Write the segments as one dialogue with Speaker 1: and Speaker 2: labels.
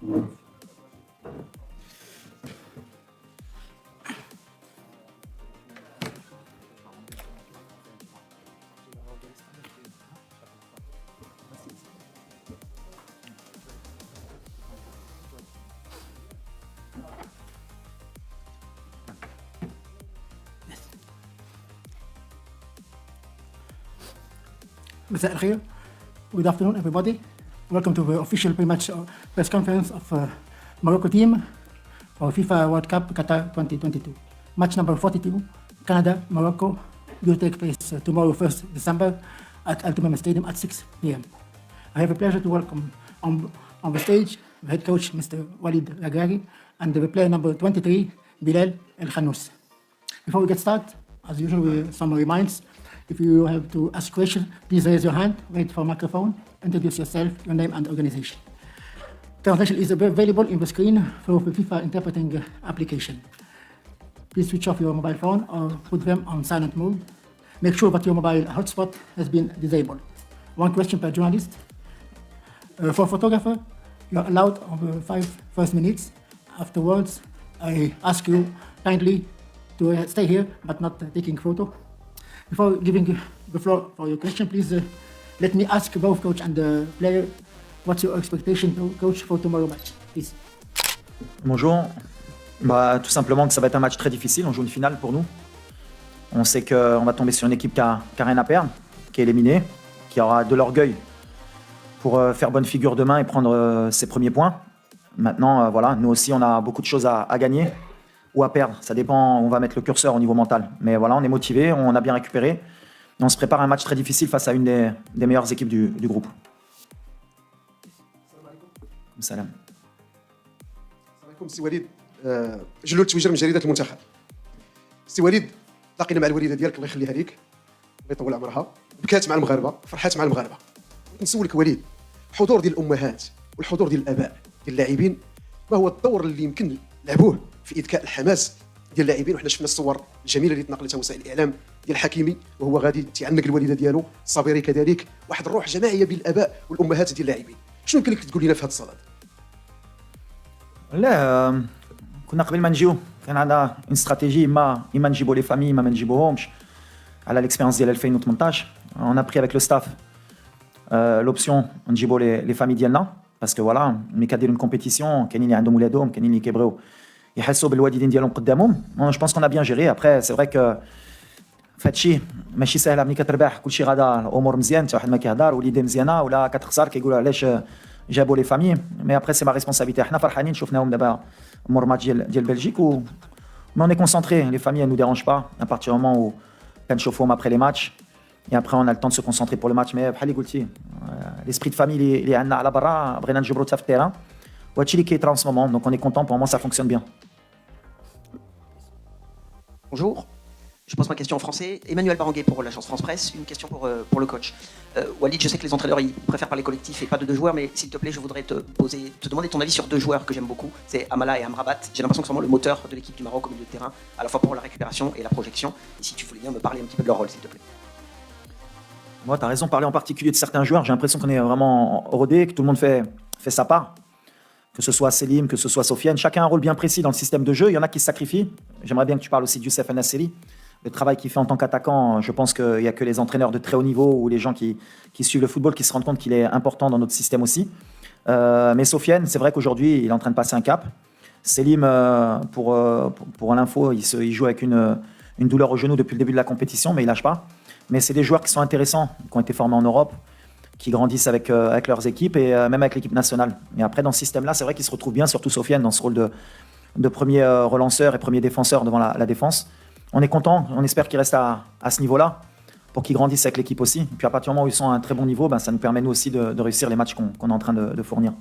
Speaker 1: مساء الخير. Good afternoon, everybody. Welcome to the official pre-match press conference of Morocco team for FIFA World Cup Qatar 2022. Match number 42, Canada, Morocco, will take place tomorrow, 1st December, at Al Tumam Stadium at 6 p.m. I have a pleasure to welcome on the stage the head coach, Mr. Walid Regragui, and the player number 23, Bilal El Khanous. Before we get started, as usual, some reminds. If you have to ask questions, please raise your hand, wait for a microphone, introduce yourself, your name and organization. Translation is available in the screen through the FIFA interpreting application. Please switch off your mobile phone or put them on silent mode. Make sure that your mobile hotspot has been disabled. One question per journalist. For photographer, you are allowed over the 5 first minutes. Afterwards, I ask you kindly to stay here, but not taking photo. Before giving the floor for your question, please let me ask both coach and the player, what's your expectation, coach, for tomorrow match, please?
Speaker 2: Bonjour. Tout simplement que ça va être un match très difficile. On joue une finale pour nous. On sait qu'on va tomber sur une équipe qui a rien à perdre, qui est éliminée, qui aura de l'orgueil pour faire bonne figure demain et prendre ses premiers points. Maintenant, voilà, nous aussi, on a beaucoup de choses à gagner ou à perdre. Ça dépend, on va mettre le curseur au niveau mental. Mais voilà, on est motivé, on a bien récupéré. Et on se prépare à un match très difficile face à une des meilleures équipes du groupe. Salam.
Speaker 3: عليكم سي وليد. جلول تويجر من جريده المنتخب. سي وليد، لقينا مع الوالده ديالك الله يخليها ليك، الله يطول عمرها، بكات مع المغاربه، فرحات مع المغاربه. نسولك وليد، حضور ديال الامهات والحضور ديال الاباء ديال اللاعبين، ما هو الدور اللي يمكن لعبوه في اذكاء الحماس ديال اللاعبين؟ وحنا شفنا الصور الجميله اللي تنقلتها وسائل الاعلام ديال حكيمي وهو غادي تعنق الوالده ديالو، صابري كذلك، واحد الروح جماعيه بين الاباء والامهات ديال اللاعبين. شنو يمكن لك تقول لنا في هذا الصدد؟
Speaker 2: لا، كنا قبل ما نجيو كان عندنا اون استراتيجي، اما نجيبوا لي فامي ما نجيبوهمش على ليكسبيريونس ديال 2018. on a pris avec le staff l'option نجيبوا لي فامي ديالنا باسكو فوالا ملي كديروا une compétition كاينين اللي عندهم ولادهم، كاينين اللي كيبغيو يحسوا بالوالدين ديالهم قدامهم. جو بونس كون ا بيان جيري. ابري سي فري كو فهادشي ماشي ساهله، ملي كتربح كلشي غادا الامور مزيان، حتى واحد ما كيهضر وليديه مزيانه ولا كتخسر كيقولوا علاش جابوا لي فامي. مي ابري سي ما ريسبونسابيلتي. حنا فرحانين شفناهم دابا مور ماتش ديال بلجيك و مي اون اي كونسونطري. لي فامي نو ديرونج با ا بارتير مومون و كنشوفوهم ابري لي ماتش et après on a le temps de se concentrer pour le match. mais بحال اللي قلتي l'esprit de famille اللي عندنا على برا بغينا نجبروا حتى في التيران وهادشي اللي كيطرا en ce moment. donc on est content, pour moi ça fonctionne bien.
Speaker 4: Bonjour, je pose ma question en français. Emmanuel Baranguet pour l'agence France Presse. Une question pour le coach. Walid, je sais que les entraîneurs ils préfèrent parler collectif et pas de deux joueurs, mais s'il te plaît, je voudrais te demander ton avis sur deux joueurs que j'aime beaucoup. C'est Amala et Amrabat. J'ai l'impression que c'est vraiment le moteur de l'équipe du Maroc au milieu de terrain, à la fois pour la récupération et la projection. Et si tu voulais bien me parler un petit peu de leur rôle, s'il te plaît.
Speaker 2: Moi, tu as raison, parler en particulier de certains joueurs. J'ai l'impression qu'on est vraiment rodé, que tout le monde fait sa part. Que ce soit Selim, que ce soit Sofiane. Chacun a un rôle bien précis dans le système de jeu. Il y en a qui se sacrifient. J'aimerais bien que tu parles aussi de Youssef Anasseri. Le travail qu'il fait en tant qu'attaquant, je pense qu'il n'y a que les entraîneurs de très haut niveau ou les gens qui suivent le football qui se rendent compte qu'il est important dans notre système aussi. Mais Sofiane, c'est vrai qu'aujourd'hui, il est en train de passer un cap. Selim, pour l'info, il joue avec une douleur au genou depuis le début de la compétition, mais il ne lâche pas. Mais c'est des joueurs qui sont intéressants, qui ont été formés en Europe, qui grandissent avec leurs équipes et même avec l'équipe nationale. Mais après, dans ce système-là, c'est vrai qu'ils se retrouvent bien, surtout Sofiane, dans ce rôle de premier relanceur et premier défenseur devant la défense. On est content, on espère qu'ils restent à ce niveau-là pour qu'ils grandissent avec l'équipe aussi. Et puis à partir du moment où ils sont à un très bon niveau, ça nous permet nous aussi de réussir les matchs qu'on est en train de fournir.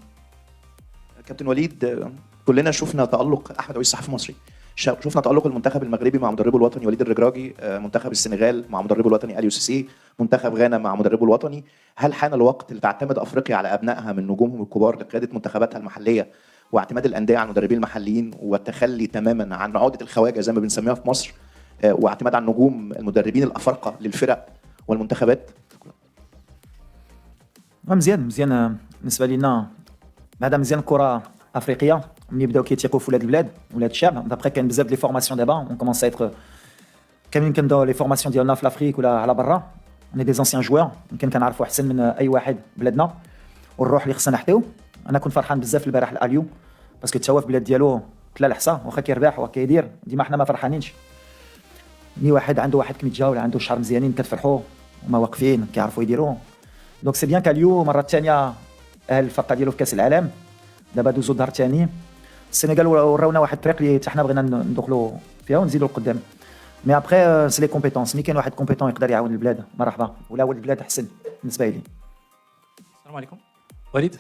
Speaker 5: كابتن وليد، كلنا شفنا تألق أحمد عويس صحفي مصري، شفنا تألق المنتخب المغربي مع مدربه الوطني وليد الركراكي، منتخب السنغال مع مدربه الوطني أليو سيسي، منتخب غانا مع مدربه الوطني. هل حان الوقت لتعتمد أفريقيا على أبنائها من نجومهم الكبار لقيادة منتخباتها المحلية واعتماد الأندية على المدربين المحليين والتخلي تماما عن عودة الخواجة زي ما بنسميها في مصر واعتماد على نجوم المدربين الأفارقة للفرق والمنتخبات؟
Speaker 2: مزيان بالنسبة لنا. هذا مزيان الكرة افريقيه ملي بداو كيتيقوا في ولاد البلاد ولاد الشعب. دابخي كاين بزاف لي فورماسيون دابا اون كومونس ا كاملين كنبداو لي فورماسيون ديالنا في لافريك ولا على برا. اون دي زونسيان جوار يمكن كنعرفوا احسن من اي واحد بلادنا، والروح اللي خصنا نحتيو. انا كنت فرحان بزاف البارح الاليو باسكو تا هو في البلاد ديالو تلا الحصى واخا كيربح وكيدير ديما حنا ما فرحانينش. ملي واحد عنده واحد كميتجا ولا عنده شعر مزيانين كتفرحوا وما واقفين كيعرفوا يديروا. دونك سي بيان كاليو مره ثانيه اهل الفرقه ديالو في كاس العالم. دابا دوزو الدار ثاني. السنغال وراونا واحد الطريق اللي حتى حنا بغينا ندخلوا فيها ونزيدوا لقدام. مي ابخي سي لي كومبيتونس. ملي كاين واحد كومبيتون يقدر يعاون البلاد مرحبا، ولا ولد البلاد احسن بالنسبه لي.
Speaker 6: السلام عليكم وليد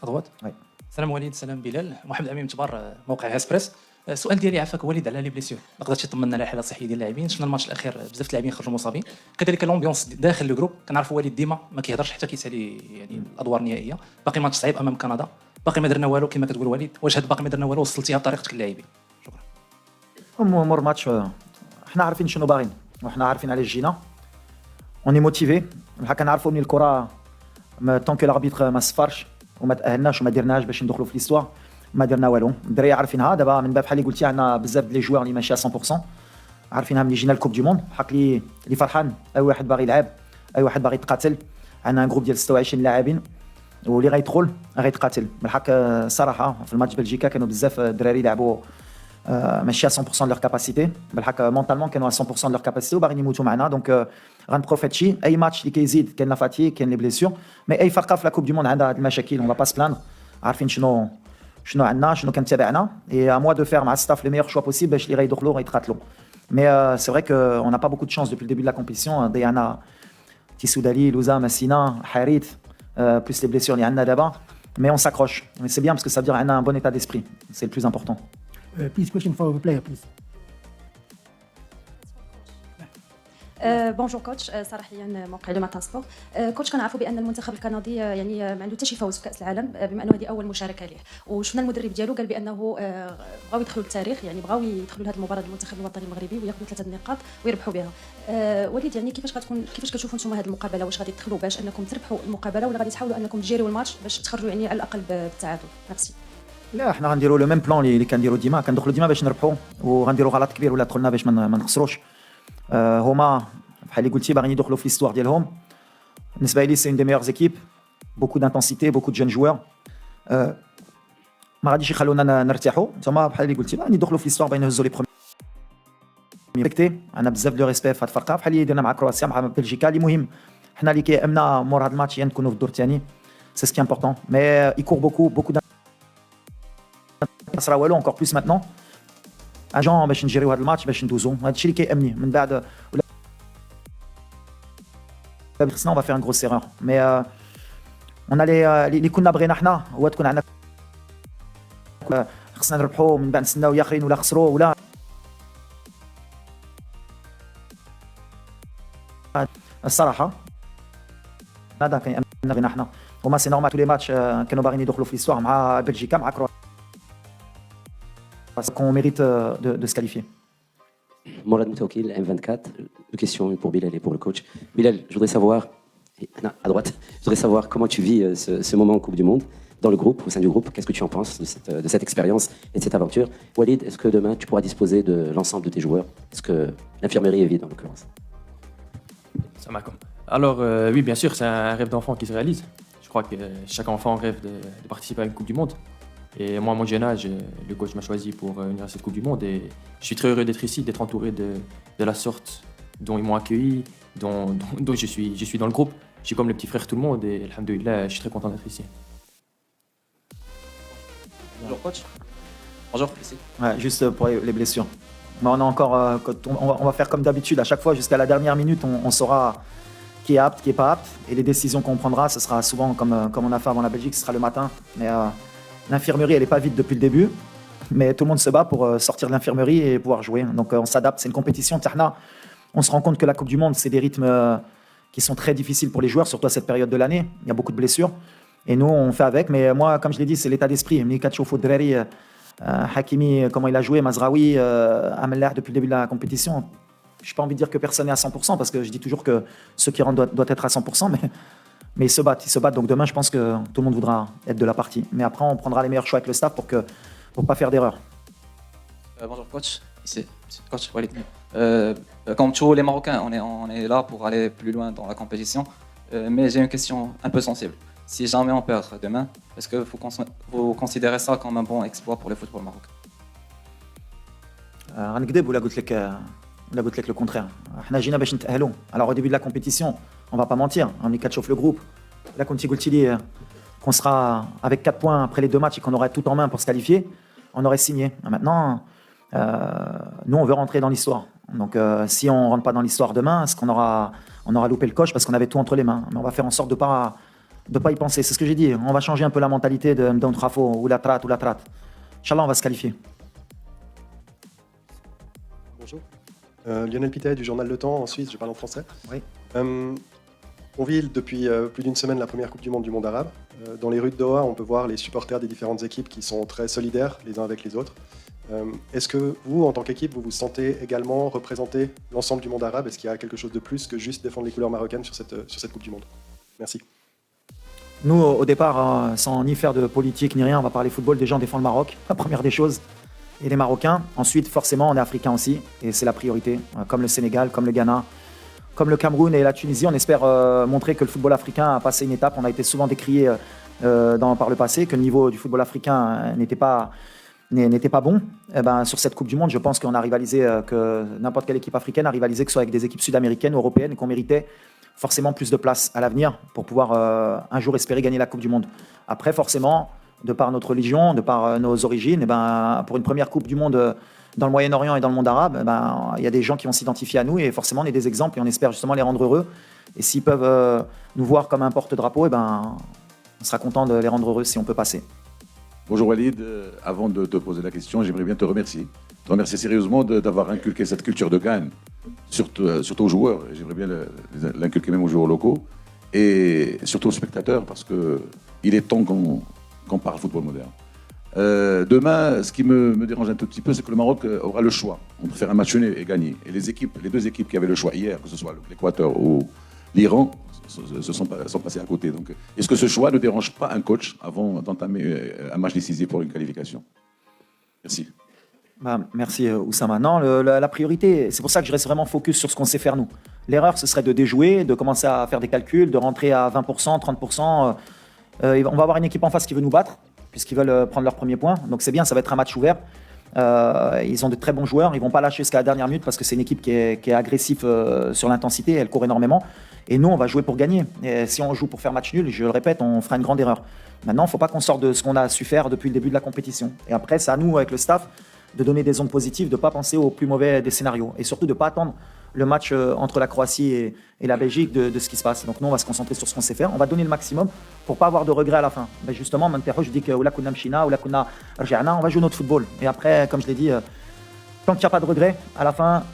Speaker 6: اضوات.
Speaker 2: وي.
Speaker 6: سلام وليد، سلام بلال، محمد امين متبار موقع اسبريس. السؤال ديالي عافاك وليد على لي بليسيور، ما قدرتش تطمنا على الحاله الصحيه ديال اللاعبين. شفنا الماتش الاخير بزاف اللاعبين خرجوا مصابين، كذلك لومبيونس داخل لو جروب. كنعرفوا وليد ديما ما كيهضرش حتى كيسالي يعني الادوار النهائيه. باقي ماتش صعيب امام كندا، باقي ما درنا والو كما كتقول وليد. واش هاد باقي ما درنا والو وصلتيها بطريقتك للاعبين؟ شكرا.
Speaker 2: مور ماتش حنا عارفين شنو باغيين وحنا عارفين علاش جينا. اوني موتيفي بحال كنعرفوا من الكره طون كو الاربيتر ما صفرش وما تاهلناش وما درناش باش ندخلوا في ليستوار ما درنا والو. الدراري عارفينها دابا من باب بحال اللي قلتي عندنا بزاف ديال لي جوار اللي ماشي 100% عارفينها ملي جينا الكوب دي موند. حق اللي فرحان اي واحد باغي يلعب اي واحد باغي يتقاتل. عندنا جروب ديال 26 لاعبين واللي غيدخل غيتقاتل بالحق. صراحه في الماتش بلجيكا كانوا بزاف الدراري لعبوا ماشي 100% de leur capacité بالحق. مونطالمون كانوا 100% de leur capacité وباغيين يموتوا معنا. دونك غنبروفيتشي اي ماتش اللي كيزيد كاين لا فاتيك كاين لي بليسيور. مي اي فرقه في لا كوب دي موند عندها هاد المشاكل اون با باس بلاندر. عارفين شنو عندنا شنو كان تابعنا اي ا موا دو فير مع الستاف لي ميور شوا بوسيبل باش اللي غيدخلوا غيتقاتلوا. مي سي فري كو اون نا با بوكو دو شانس دوبي الديبي دو لا كومبيتيسيون. ضيعنا تيسودالي لوزا مسينا حريت بلوس لي بليسيور اللي عندنا دابا. مي اون ساكروش مي سي بيان باسكو سا فير عندنا ان بون ايتا ديسبري سي لو بلوس امبورطون.
Speaker 1: Please question for the player, please.
Speaker 7: بونجور كوتش، صراحيا موقع لو ماتان سبور. كوتش كنعرفوا بان المنتخب الكندي يعني ما عنده حتى شي فوز في كاس العالم، بما انه هذه اول مشاركه ليه. وشفنا المدرب ديالو قال بانه بغاو يدخلوا للتاريخ، يعني بغاو يدخلوا لهذه المباراه المنتخب الوطني المغربي وياخذوا 3 النقاط ويربحوا بها. وليد يعني كيفاش كتشوفوا نتوما هذه المقابله؟ واش غادي تدخلوا باش انكم تربحوا المقابله ولا غادي تحاولوا انكم تجيروا الماتش باش تخرجوا يعني على الاقل بالتعادل؟ ميرسي.
Speaker 2: لا حنا غنديروا لو ميم بلان اللي كنديروا ديما. كندخلوا ديما باش نربحوا وغنديروا غلط كبير ولا دخلنا باش ما نخسروش. هما بحال اللي قلتي باغيين يدخلوا في ليستوار ديالهم. بالنسبه لي سي اون دي ميور زيكيب بوكو دانتونسيتي بوكو دو جون جوار. ما غاديش يخلونا نرتاحوا. نتوما بحال اللي قلتي باغيين يدخلوا في ليستوار باغيين يهزوا لي بروميير. عندنا بزاف دو ريسبي في هاد الفرقه بحال اللي درنا مع كرواتيا مع بلجيكا. اللي مهم حنا اللي كيهمنا مور هاد الماتش هي نكونوا في الدور الثاني سي سكي امبورطون. مي يكور بوكو صرا والو انكور بلوس ماتنون اجون باش نجريو هذا الماتش باش ندوزو. هذا الشيء اللي كيامني من بعد ولا خصنا on va faire une grosse erreur. مي on a اللي كنا بغينا حنا هو تكون عندنا خصنا نربحوا من بعد نستناو يا اخرين ولا خسروا ولا الصراحه هذا كان بغينا حنا. هما سي نورمال تو لي ماتش كانوا باغيين يدخلوا في ليستوار مع بلجيكا مع كرواتيا qu'on mérite de se qualifier.
Speaker 8: Morad Moutaoukil, M24. Deux questions, une pour Bilal et pour le coach. Bilal, je voudrais savoir, à droite, je voudrais savoir comment tu vis ce moment en Coupe du Monde, dans le groupe, au sein du groupe. Qu'est-ce que tu en penses de cette expérience et de cette aventure? Walid, est-ce que demain tu pourras disposer de l'ensemble de tes joueurs? Est-ce que l'infirmerie est vide en l'occurrence?
Speaker 9: Ça m'a comme. Alors, oui, bien sûr, c'est un rêve d'enfant qui se réalise. Je crois que chaque enfant rêve de participer à une Coupe du Monde. Et moi, à mon jeune âge, le coach m'a choisi pour venir à cette Coupe du Monde. Et je suis très heureux d'être ici, d'être entouré de la sorte dont ils m'ont accueilli, dont je suis dans le groupe. Je suis comme le petit frère tout le monde et alhamdoulilah, je suis très content d'être ici.
Speaker 4: Bonjour coach. Bonjour.
Speaker 2: Ouais, juste pour les blessures. Mais on a encore, on va faire comme d'habitude. À chaque fois, jusqu'à la dernière minute, on saura qui est apte, qui est pas apte. Et les décisions qu'on prendra, ce sera souvent comme on a fait avant la Belgique, ce sera le matin. Mais l'infirmerie, elle n'est pas vide depuis le début, mais tout le monde se bat pour sortir de l'infirmerie et pouvoir jouer. Donc on s'adapte, c'est une compétition. On se rend compte que la Coupe du Monde, c'est des rythmes qui sont très difficiles pour les joueurs, surtout à cette période de l'année. Il y a beaucoup de blessures. Et nous, on fait avec. Mais moi, comme je l'ai dit, c'est l'état d'esprit. Mikacho Foudrari, Hakimi, comment il a joué, Mazraoui, Ameller depuis le début de la compétition. Je n'ai pas envie de dire que personne n'est à 100%, parce que je dis toujours que ceux qui rentrent doivent être à 100%. Mais ils se battent. Donc demain, je pense que tout le monde voudra être de la partie. Mais après, on prendra les meilleurs choix avec le staff pour pas faire d'erreur.
Speaker 10: Bonjour coach, ici c'est le coach Walid. Comme tous les Marocains, on est là pour aller plus loin dans la compétition. Mais j'ai une question un peu sensible. Si jamais on perd demain, est-ce que vous considérez ça comme un bon exploit pour le football marocain?
Speaker 2: غنكذب ولا قلت لك le contraire. احنا جينا باش نتأهلوا. Alors au début de la compétition, on va pas mentir, on est 4 chauffe le groupe. Là quand tu dis qu'on sera avec 4 points après les 2 matchs et qu'on aurait tout en main pour se qualifier, on aurait signé. Maintenant, nous on veut rentrer dans l'histoire. Donc si on rentre pas dans l'histoire demain, est-ce qu'on aura loupé le coche parce qu'on avait tout entre les mains. Mais on va faire en sorte de pas y penser. C'est ce que j'ai dit. On va changer un peu la mentalité de Mdoun Trafo ou la traite. Inch'Allah, on va se qualifier.
Speaker 11: Bonjour. Lionel Pitet du journal Le Temps en Suisse, je parle en français.
Speaker 2: Oui.
Speaker 11: On vit depuis plus d'une semaine la première Coupe du Monde arabe. Dans les rues de Doha, on peut voir les supporters des différentes équipes qui sont très solidaires les uns avec les autres. Est-ce que vous, en tant qu'équipe, vous vous sentez également représenter l'ensemble du monde arabe? Est-ce qu'il y a quelque chose de plus que juste défendre les couleurs marocaines sur cette Coupe du Monde? Merci.
Speaker 2: Nous, au départ, sans ni faire de politique ni rien, on va parler football. Déjà, on défend le Maroc, la première des choses. Et les Marocains. Ensuite, forcément, on est africain aussi. Et c'est la priorité. Comme le Sénégal, comme le Ghana, comme le Cameroun et la Tunisie. On espère montrer que le football africain a passé une étape. On a été souvent décrié par le passé, que le niveau du football africain n'était pas bon. Et ben, sur cette Coupe du Monde, je pense qu'on a rivalisé, que n'importe quelle équipe africaine a rivalisé, que ce soit avec des équipes sud-américaines ou européennes, et qu'on méritait forcément plus de place à l'avenir pour pouvoir un jour espérer gagner la Coupe du Monde. Après, forcément, de par notre religion, de par nos origines, et ben, pour une première Coupe du Monde dans le Moyen-Orient et dans le monde arabe, ben, il y a des gens qui vont s'identifier à nous et forcément on est des exemples et on espère justement les rendre heureux. Et s'ils peuvent nous voir comme un porte-drapeau, et ben, on sera content de les rendre heureux si on peut passer.
Speaker 12: Bonjour Walid, avant de te poser la question, j'aimerais bien te remercier. Te remercier sérieusement d'avoir inculqué cette culture de Cannes, surtout aux joueurs. J'aimerais bien l'inculquer même aux joueurs locaux et surtout aux spectateurs parce qu'il est temps qu'on parle football moderne. Demain, ce qui me dérange un tout petit peu, c'est que le Maroc aura le choix entre faire un match nul et gagner. Et les 2 équipes qui avaient le choix hier, que ce soit l'Équateur ou l'Iran, sont passés à côté. Donc, est-ce que ce choix ne dérange pas un coach avant d'entamer un match décisif pour une qualification? Merci.
Speaker 2: Merci Oussama. Non, la priorité, c'est pour ça que je reste vraiment focus sur ce qu'on sait faire nous. L'erreur, ce serait de déjouer, de commencer à faire des calculs, de rentrer à 20%, 30%. On va avoir une équipe en face qui veut nous battre, puisqu'ils veulent prendre leur premier point. Donc c'est bien, ça va être un match ouvert. Ils ont de très bons joueurs, ils ne vont pas lâcher jusqu'à la dernière minute parce que c'est une équipe qui est agressive sur l'intensité, elle court énormément. Et nous, on va jouer pour gagner. Et si on joue pour faire match nul, je le répète, on fera une grande erreur. Maintenant, il ne faut pas qu'on sorte de ce qu'on a su faire depuis le début de la compétition. Et après, c'est à nous, avec le staff, de donner des ondes positives, de ne pas penser au plus mauvais des scénarios. Et surtout de ne pas attendre le match entre la Croatie et la Belgique de ce qui se passe. Donc nous, on va se concentrer sur ce qu'on sait faire. On va donner le maximum pour ne pas avoir de regrets à la fin. Mais justement, je dis que on va jouer notre football. Et après, comme je l'ai dit, tant qu'il n'y a pas de regrets, à la fin,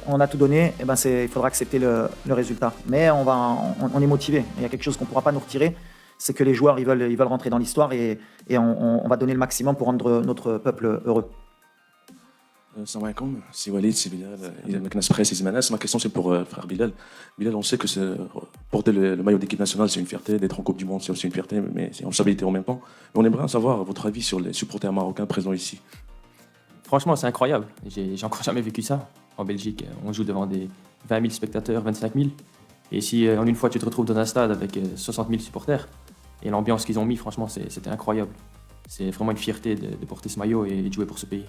Speaker 2: on a tout donné, et ben il faudra accepter le résultat. Mais on est motivé. Il y a quelque chose qu'on ne pourra pas nous retirer, c'est que les joueurs ils veulent rentrer dans l'histoire et on va donner le maximum pour rendre notre peuple heureux.
Speaker 13: Salam alaikum, c'est Walid, c'est Bilal, Knas Presse et Zimanas. Ma question c'est pour frère Bilal. Bilal, on sait que porter le maillot d'équipe nationale c'est une fierté, d'être en Coupe du Monde c'est aussi une fierté, mais c'est une responsabilité en même temps. Mais on aimerait en savoir votre avis sur les supporters marocains présents ici.
Speaker 9: Franchement, c'est incroyable. J'ai encore jamais vécu ça. En Belgique, on joue devant des 20 000 spectateurs, 25 000. Et si en une fois tu te retrouves dans un stade avec 60 000 supporters, et l'ambiance qu'ils ont mis, franchement, c'était incroyable. C'est vraiment une fierté de porter ce maillot et de jouer pour ce pays.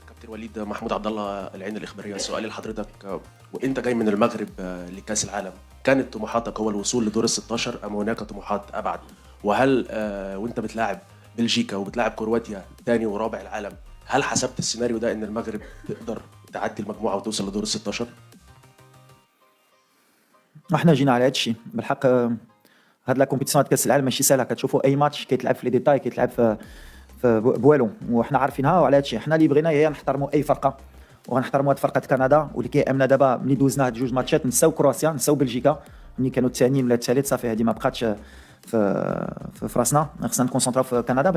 Speaker 14: كابتن وليد محمود عبد الله العين الإخبارية سؤالي لحضرتك وأنت جاي من المغرب لكأس العالم كانت طموحاتك هو الوصول لدور ال 16 أم هناك طموحات أبعد وهل وأنت بتلاعب بلجيكا وبتلاعب كرواتيا ثاني ورابع العالم هل حسبت السيناريو ده إن المغرب تقدر تعدي المجموعة وتوصل لدور ال 16؟
Speaker 2: احنا جينا على هذا الشيء بالحق. هاد لا كومبيتيسيون كاس العالم ماشي سهله. كتشوفوا اي ماتش كيتلعب في لي ديتاي، كيتلعب في بوالو، وحنا عارفينها. وعلى هذا الشيء حنا اللي بغينا هي نحترموا اي فرقه وغنحترموا هاد فرقه كندا واللي كيامنا دابا. ملي دوزنا هاد جوج ماتشات نساو كرواتيا نساو بلجيكا ملي كانوا الثاني ولا الثالث صافي هادي ما بقاتش في راسنا. خصنا نكونسونطراو في كندا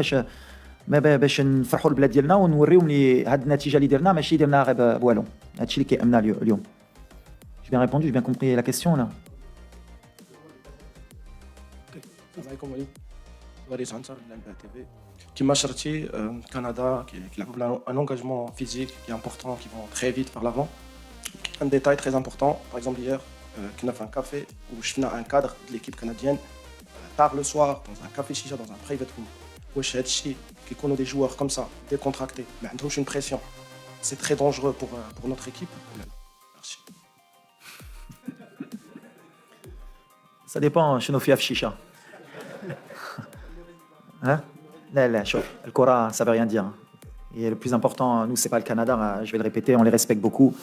Speaker 2: باش نفرحوا البلاد ديالنا ونوريو ملي هاد النتيجه اللي درنا ماشي درناها غير بوالو. هادشي اللي كيامنا اليوم. J'ai bien répondu, j'ai bien compris la question là.
Speaker 13: السلام عليكم وليد وليد عنتر من الانباء تي في كما شرتي كندا كيلعبوا ان انغاجمون فيزيك qui est important qui vont très vite par l'avant un détail très important par exemple hier كنا في un café où شفنا un cadre de l'équipe canadienne tard le soir dans un café chicha dans un private room واش هاد الشيء كيكونوا des joueurs comme ça décontractés ما عندهمش une pression c'est très dangereux pour notre équipe merci
Speaker 2: Ça dépend شنو فيها في الشيشه. Hein? لا شوف الكرة ça veut rien dire. Et le plus important, nous c'est pas le Canada, je vais le répéter, on les respecte beaucoup.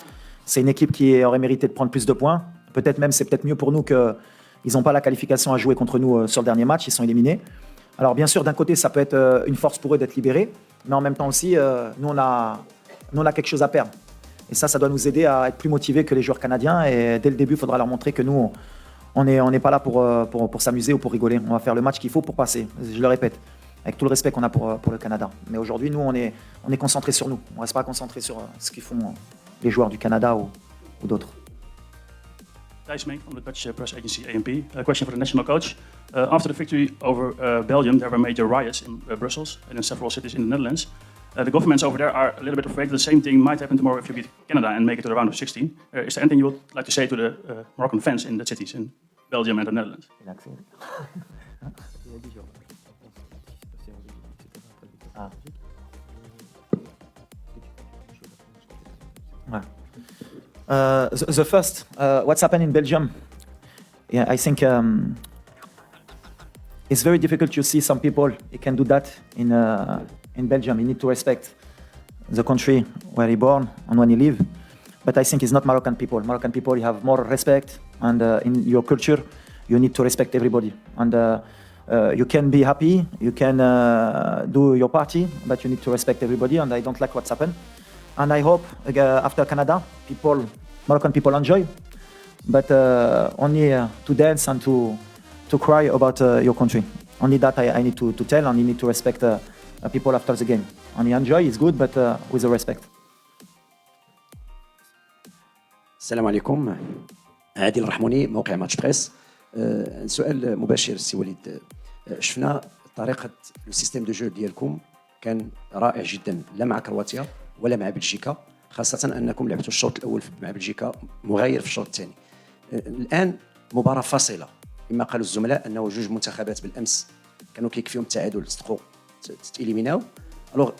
Speaker 2: C'est une équipe qui aurait mérité de prendre plus de points. Peut-être même c'est peut-être mieux pour nous qu'ils n'ont pas la qualification à jouer contre nous sur le dernier match, ils sont éliminés. Alors bien sûr d'un côté ça peut être une force pour eux d'être libérés, mais en même temps aussi nous on a quelque chose à perdre. Et ça doit nous aider à être plus motivés que les joueurs canadiens et dès le début il faudra leur montrer que nous on n'est pas là pour s'amuser ou pour rigoler. On va faire le match qu'il faut pour passer, je le répète, avec tout le respect qu'on a pour le Canada. Mais aujourd'hui, nous, on est concentrés sur nous. On ne reste pas concentrés sur ce qu'ils font les joueurs du Canada ou d'autres.
Speaker 15: Thijs Mink from the Dutch press agency ANP. A question for the national coach. After the victory over Belgium, there were major riots in Brussels and in several cities in the Netherlands. The governments over there are a little bit afraid that the same thing might happen tomorrow if you beat Canada and make it to the round of 16. Is there anything you would like to say to the Moroccan fans in the cities in Belgium and the Netherlands?
Speaker 2: The first, what's happened in Belgium? Yeah, I think it's very difficult to see some people who can do that in Belgium. You need to respect the country where you're born and when you live. But I think it's not Moroccan people. Moroccan people, you have more respect, and in your culture, you need to respect everybody. And you can be happy, you can do your party, but you need to respect everybody. And I don't like what's happened. And I hope after Canada, Moroccan people enjoy, but only to dance and to cry about your country. Only that I need to tell, and you need to respect people after the game. And you enjoy, it's good, but with the respect.
Speaker 8: السلام عليكم عادل الرحموني موقع ماتش بريس سؤال مباشر سي وليد شفنا طريقة السيستم دو جو ديالكم كان رائع جدا لا مع كرواتيا ولا مع بلجيكا خاصة أنكم لعبتوا الشوط الأول مع بلجيكا مغاير في الشوط الثاني الآن مباراة فاصلة كما قالوا الزملاء أنه جوج منتخبات بالأمس كانوا كيكفيهم التعادل تصدقوا تإليميناو الوغ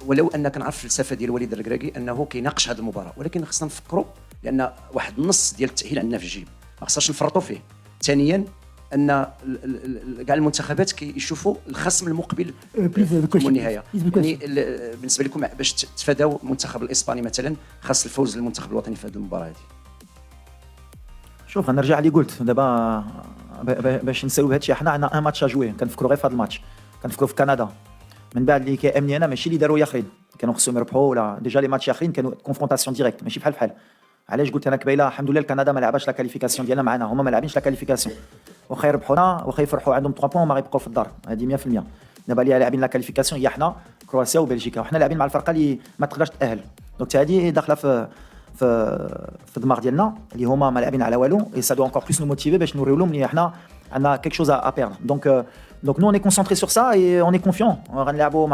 Speaker 8: ولو ان كنعرف الفلسفه ديال وليد الركراكي انه كيناقش هذه المباراه ولكن خصنا نفكروا لان واحد النص ديال التاهيل عندنا في الجيب ما خصناش نفرطوا فيه ثانيا ان كاع المنتخبات كيشوفوا الخصم المقبل في النهايه يعني بالنسبه لكم باش تفاداو المنتخب الاسباني مثلا خاص الفوز للمنتخب الوطني في هذه المباراه هذه
Speaker 2: شوف غنرجع اللي قلت دابا باش نساوي هادشي حنا عندنا ان ماتش جوي كنفكروا غير في هذا الماتش كنفكروا في كندا من بعد اللي كيامني انا ماشي اللي داروا ياخرين كانوا خصهم يربحوا ولا ديجا لي ماتش ياخرين كانوا كونفرونطاسيون ديريكت ماشي بحال علاش قلت انا قبيله الحمد لله كندا ما لعباش لا كاليفيكاسيون ديالنا معنا هما ما لاعبينش لا كاليفيكاسيون واخا يربحونا واخا يفرحوا عندهم 3 بوان ما غيبقاو في الدار هذه 100% دابا اللي لاعبين لا كاليفيكاسيون هي حنا كرواتيا وبلجيكا وحنا لاعبين مع الفرقه اللي ما تقدرش تاهل دونك هذه داخله في الدماغ ديالنا اللي هما ما لاعبين على والو اي سا دو انكور بلوس نو موتيفي باش نوريو لهم اللي حنا عندنا كيك شوز ا بيردر دونك نو اون اي كونسونطري سور سا اي اون اي كونفيون غنلعبوا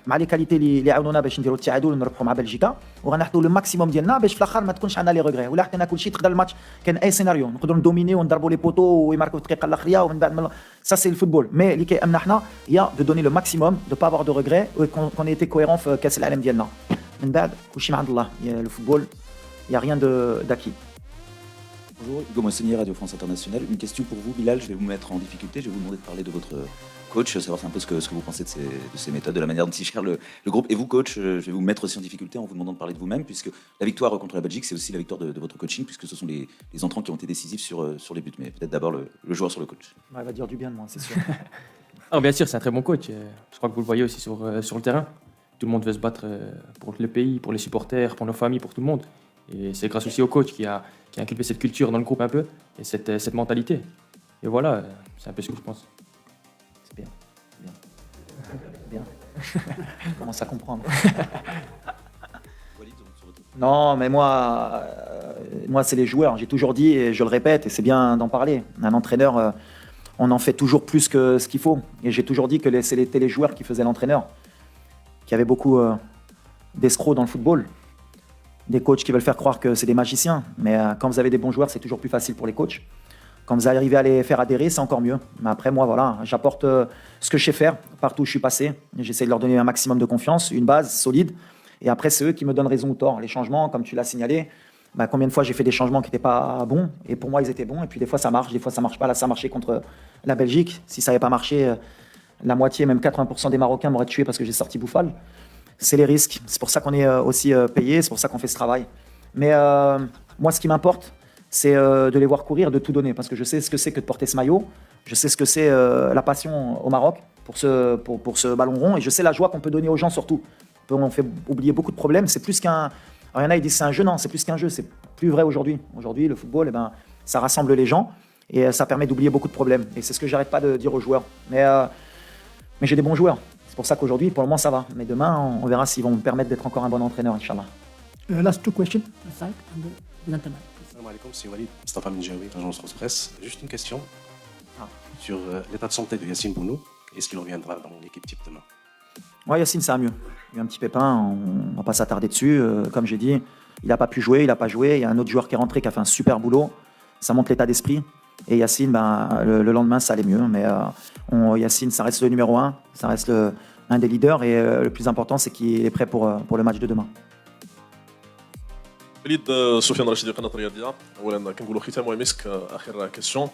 Speaker 2: مع لي كاليتي اللي عاونونا باش نديروا التعادل ونربحوا مع بلجيكا وغنحطوا لو ماكسيموم ديالنا باش في الاخر ما تكونش عندنا لي ريغري ولا حطينا كلشي تقدر الماتش كان اي سيناريو نقدروا ندوميني ونضربوا لي بوتو ويماركوا في الدقيقه الاخريه ومن بعد سا سي الفوتبول مي اللي كيامنا حنا هي دو دوني لو ماكسيموم دو با افوار دو ريغري كون ايتي كويرون في كاس العالم ديالنا من بعد كلشي من عند الله الفوتبول il y a rien d'acquis.
Speaker 16: Bonjour, Hugo Moissonnier, Radio France Internationale. Une question pour vous, Bilal. Je vais vous mettre en difficulté. Je vais vous demander de parler de votre coach, savoir un peu ce que vous pensez de ces méthodes, de la manière dont il gère le groupe. Et vous, coach, je vais vous mettre aussi en difficulté en vous demandant de parler de vous-même, puisque la victoire contre la Belgique, c'est aussi la victoire de votre coaching, puisque ce sont les entrants qui ont été décisifs sur les buts. Mais peut-être d'abord le joueur sur le coach.
Speaker 2: Il va dire du bien de moi, c'est sûr.
Speaker 9: Ah, bien sûr, c'est un très bon coach. Je crois que vous le voyez aussi sur le terrain. Tout le monde veut se battre pour le pays, pour les supporters, pour nos familles, pour tout le monde. Et c'est grâce aussi au coach qui a inculqué cette culture dans le groupe un peu, et cette mentalité. Et voilà, c'est un peu ce que je pense.
Speaker 2: C'est bien. Bien. Je commence à comprendre. Non, mais moi, moi, c'est les joueurs. J'ai toujours dit, et je le répète, et c'est bien d'en parler. Un entraîneur, on en fait toujours plus que ce qu'il faut. Et j'ai toujours dit que c'était les joueurs qui faisaient l'entraîneur. Qu'il y avait beaucoup d'escrocs dans le football. Des coachs qui veulent faire croire que c'est des magiciens. Mais quand vous avez des bons joueurs, c'est toujours plus facile pour les coachs. Quand vous arrivez à les faire adhérer, c'est encore mieux. Mais après, moi, voilà, j'apporte ce que je sais faire partout où je suis passé. J'essaie de leur donner un maximum de confiance, une base solide. Et après, c'est eux qui me donnent raison ou tort. Les changements, comme tu l'as signalé, combien de fois j'ai fait des changements qui n'étaient pas bons, et pour moi, ils étaient bons. Et puis des fois, ça marche, des fois, ça marche pas. Là, ça marchait contre la Belgique. Si ça n'avait pas marché, la moitié, même 80% des Marocains m'auraient tué parce que j'ai sorti Bouffal. C'est les risques. C'est pour ça qu'on est aussi payé, c'est pour ça qu'on fait ce travail. Mais moi, ce qui m'importe, c'est de les voir courir, de tout donner. Parce que je sais ce que c'est que de porter ce maillot. Je sais ce que c'est la passion au Maroc pour ce ballon rond. Et je sais la joie qu'on peut donner aux gens surtout. On fait oublier beaucoup de problèmes. C'est plus qu'un... Alors, il y en a, ils disent c'est un jeu. Non, c'est plus qu'un jeu. C'est plus vrai aujourd'hui. Aujourd'hui, le football, ça rassemble les gens. Et ça permet d'oublier beaucoup de problèmes. Et c'est ce que j'arrête pas de dire aux joueurs. Mais j'ai des bons joueurs. C'est pour ça qu'aujourd'hui, pour le moment, ça va. Mais demain, on verra s'ils vont me permettre d'être encore un bon entraîneur, Inch'Allah.
Speaker 1: Last two questions. Salam
Speaker 14: alaikum, c'est Walid Mustafa Menjaoui, agence France Presse. Juste une question sur l'état de santé de Yassine Bounou. Est-ce qu'il reviendra dans l'équipe type demain?
Speaker 2: Ouais, Yassine, ça va mieux. Il y a eu un petit pépin, on va pas s'attarder dessus. Comme j'ai dit, il n'a pas pu jouer, il n'a pas joué. Il y a un autre joueur qui est rentré qui a fait un super boulot. Ça montre l'état d'esprit. Et Yassine, le lendemain, ça allait mieux. Mais Yassine, ça reste le numéro 1, ça reste un des leaders. Et le plus important, c'est qu'il est prêt pour le match de demain.
Speaker 17: وليد سفيان رشيدي قناه الرياضيه. اولا كنقولوا ختام ومسك اخر كيسيون.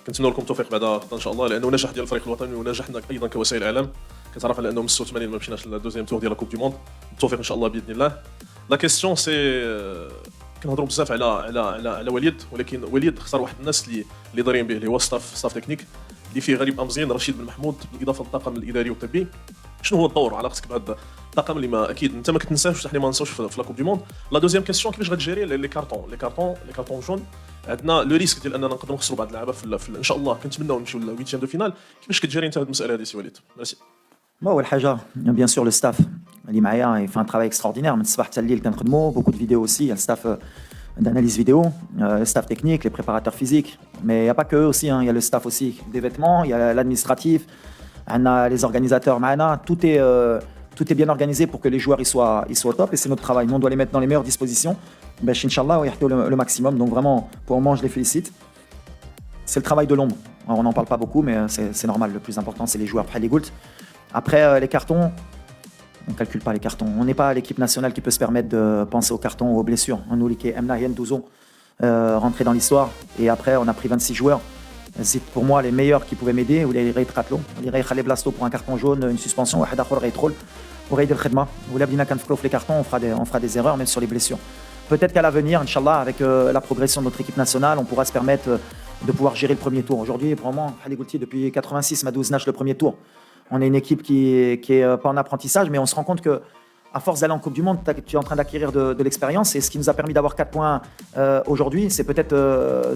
Speaker 17: كنتمنى لكم التوفيق بعد غدا ان شاء الله لانه نجاح ديال الفريق الوطني ونجاحنا ايضا كوسائل اعلام. كتعرف على انه من 86 ما مشيناش للدوزيام تور ديال لا كوب دي موند. التوفيق ان شاء الله باذن الله. لا كيسيون سي كنهضروا بزاف على وليد ولكن وليد اختار واحد الناس اللي دايرين به اللي هو ستاف تكنيك اللي فيه غريب امزين رشيد بن محمود بالاضافه للطاقم الاداري والطبي. شنو هو الدور علاقتك بهذا الطاقم اللي ما اكيد انت ما كتنساوش حنا ما ننساوش في لا كوب دي موند. لا دوزيام كيسيون كيفاش غتجيري لي كارطون جون عندنا لو ريسك ديال اننا نقدروا نخسروا بعض اللعابه ان شاء الله كنتمناو نمشيو للويتيام دو فينال. كيفاش كتجيري انت هذه المساله هذه سي وليد؟ ميرسي.
Speaker 2: أول حاجة bien sûr le staff اللي معايا il fait un travail extraordinaire من الصباح حتى الليل كنخدموا beaucoup de vidéos aussi. Il y a le staff d'analyse vidéo, le staff technique, les préparateurs physiques, mais il n'y a pas que eux aussi, il y a le staff aussi des vêtements, il y a l'administratif, on a les organisateurs, tout est bien organisé pour que les joueurs ils soient au top et c'est notre travail. Nous on doit les mettre dans les meilleures dispositions. Inch'Allah, le maximum. Donc vraiment, pour le moment, je les félicite. C'est le travail de l'ombre. On n'en parle pas beaucoup, mais c'est normal. Le plus important, c'est les joueurs près des Goult. Après, les cartons, on ne calcule pas les cartons. On n'est pas l'équipe nationale qui peut se permettre de penser aux cartons ou aux blessures. On nous dit qu'Emna Yen Douzo rentrer dans l'histoire. Et après, on a pris 26 joueurs. C'est pour moi les meilleurs qui pouvaient m'aider. Ou les Ray Tratlo, les Ray Khaled Blasto pour un carton jaune, une suspension, Wahid Akhor Ray Troll, ou Ray Del Khedma. Ou la Bina Kanfklof, les cartons, on fera des erreurs, même sur les blessures. Peut-être qu'à l'avenir, Inch'Allah, avec la progression de notre équipe nationale, on pourra se permettre de pouvoir gérer le premier tour. Aujourd'hui, pour le moment, Khalid Goulti, depuis 86, Madouz Nash le premier tour. On est une équipe qui est pas en apprentissage, mais on se rend compte que à force d'aller en Coupe du Monde, tu es en train d'acquérir de l'expérience. Et ce qui nous a permis d'avoir 4 points aujourd'hui, c'est peut-être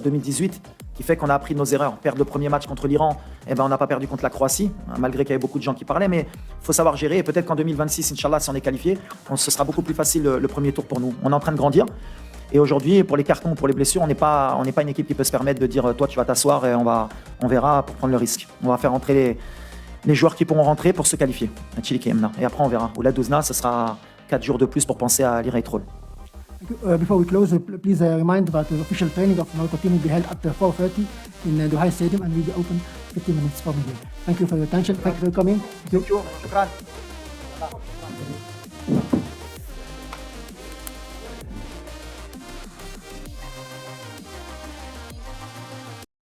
Speaker 2: 2018 qui fait qu'on a appris de nos erreurs. Perdre le premier match contre l'Iran, on n'a pas perdu contre la Croatie, malgré qu'il y avait beaucoup de gens qui parlaient. Mais il faut savoir gérer. Et peut-être qu'en 2026, Inch'Allah, si on est qualifié, ce sera beaucoup plus facile le premier tour pour nous. On est en train de grandir. Et aujourd'hui, pour les cartons, pour les blessures, on n'est pas une équipe qui peut se permettre de dire toi, tu vas t'asseoir et on verra pour prendre le risque. On va faire entrer les joueurs qui pourront rentrer pour se qualifier. Et après, on verra. Ou la Douzna, ce sera 4 jours de plus pour penser à l'Iran Troll.
Speaker 1: Before we close, please remind that the official training of Morocco team will be held at 4:30 in Duhai Stadium and will be open 15 minutes from here. Thank you for your attention. Thank you for coming.
Speaker 2: Thank you.